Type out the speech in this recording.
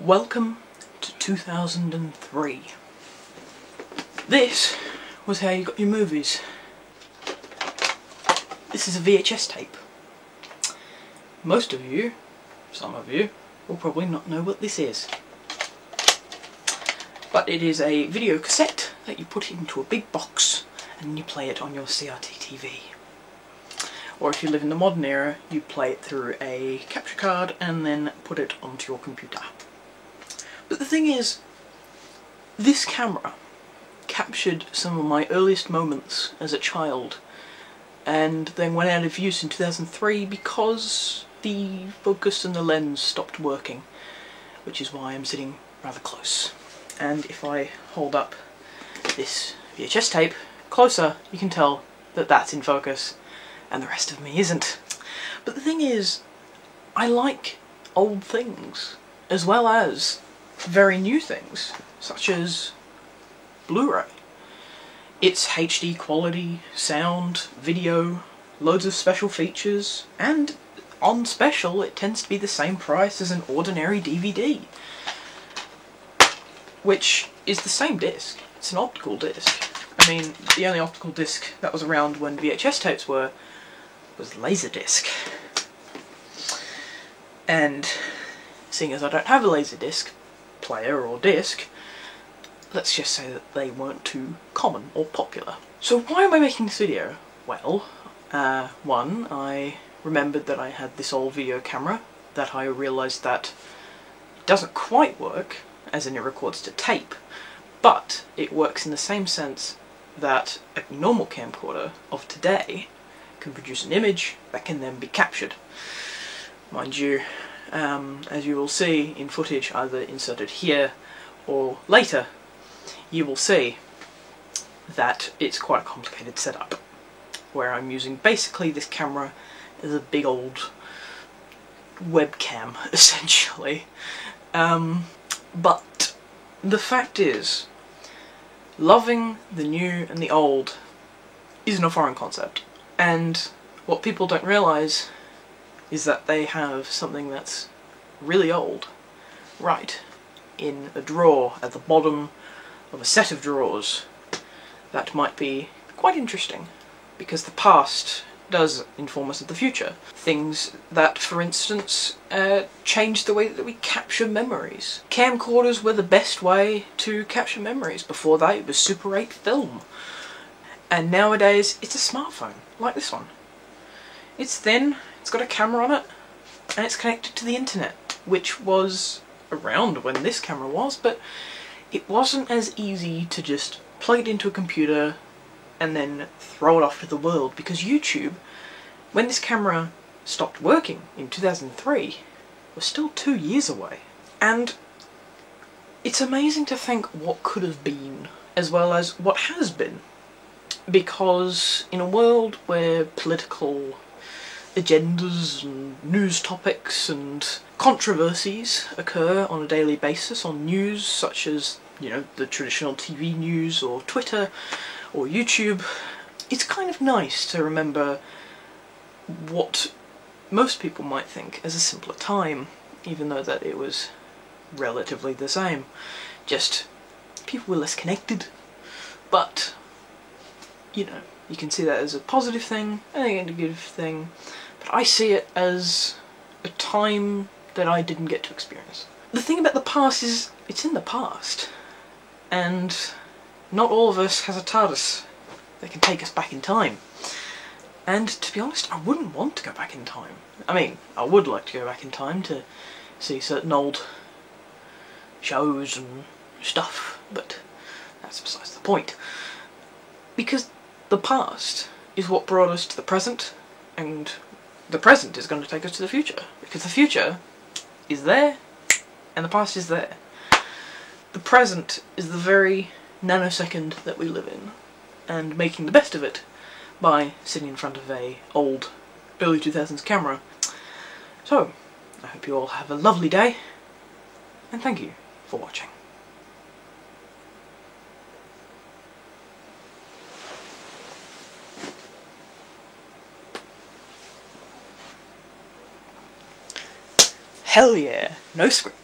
Welcome to 2003. This was how you got your movies. This is a VHS tape. Most of you, some of you, will probably not know what this is. But it is a video cassette that you put into a big box and you play it on your CRT TV. Or if you live in the modern era, you play it through a capture card and then put it onto your computer. But the thing is, this camera captured some of my earliest moments as a child and then went out of use in 2003 because the focus and the lens stopped working, which is why I'm sitting rather close. And if I hold up this VHS tape closer, you can tell that that's in focus and the rest of me isn't. But the thing is, I like old things as well as very new things, such as Blu-ray. It's HD quality, sound, video, loads of special features, and on special it tends to be the same price as an ordinary DVD. Which is the same disc. It's an optical disc. I mean, the only optical disc that was around when VHS tapes was Laserdisc. And seeing as I don't have a Laserdisc player or disc, let's just say that they weren't too common or popular. So why am I making this video? Well, one, I remembered that I had this old video camera that I realised that it doesn't quite work, as in it records to tape, but it works in the same sense that a normal camcorder of today can produce an image that can then be captured. Mind you, as you will see in footage either inserted here or later, you will see that it's quite a complicated setup, where I'm using basically this camera as a big old webcam, essentially. But the fact is, loving the new and the old isn't a foreign concept, and what people don't realise is that they have something that's really old right in a drawer at the bottom of a set of drawers that might be quite interesting, because the past does inform us of the future. Things that, for instance, change the way that we capture memories. Camcorders were the best way to capture memories. Before that it was Super 8 film. And nowadays it's a smartphone, like this one. It's thin, it's got a camera on it, and it's connected to the internet, which was around when this camera was, but it wasn't as easy to just plug it into a computer and then throw it off to the world, because YouTube, when this camera stopped working in 2003, was still 2 years away. And it's amazing to think what could have been, as well as what has been. Because in a world where political agendas and news topics and controversies occur on a daily basis on news such as, you know, the traditional TV news or Twitter or YouTube, it's kind of nice to remember what most people might think as a simpler time, even though that it was relatively the same. Just people were less connected, but you know, you can see that as a positive thing and a negative thing, but I see it as a time that I didn't get to experience. The thing about the past is, it's in the past, and not all of us has a TARDIS that can take us back in time. And to be honest, I wouldn't want to go back in time. I mean, I would like to go back in time to see certain old shows and stuff, but that's besides the point. Because the past is what brought us to the present, and the present is going to take us to the future, because the future is there and the past is there. The present is the very nanosecond that we live in, and making the best of it by sitting in front of a old early 2000s camera. So, I hope you all have a lovely day, and thank you for watching. Hell yeah, no script.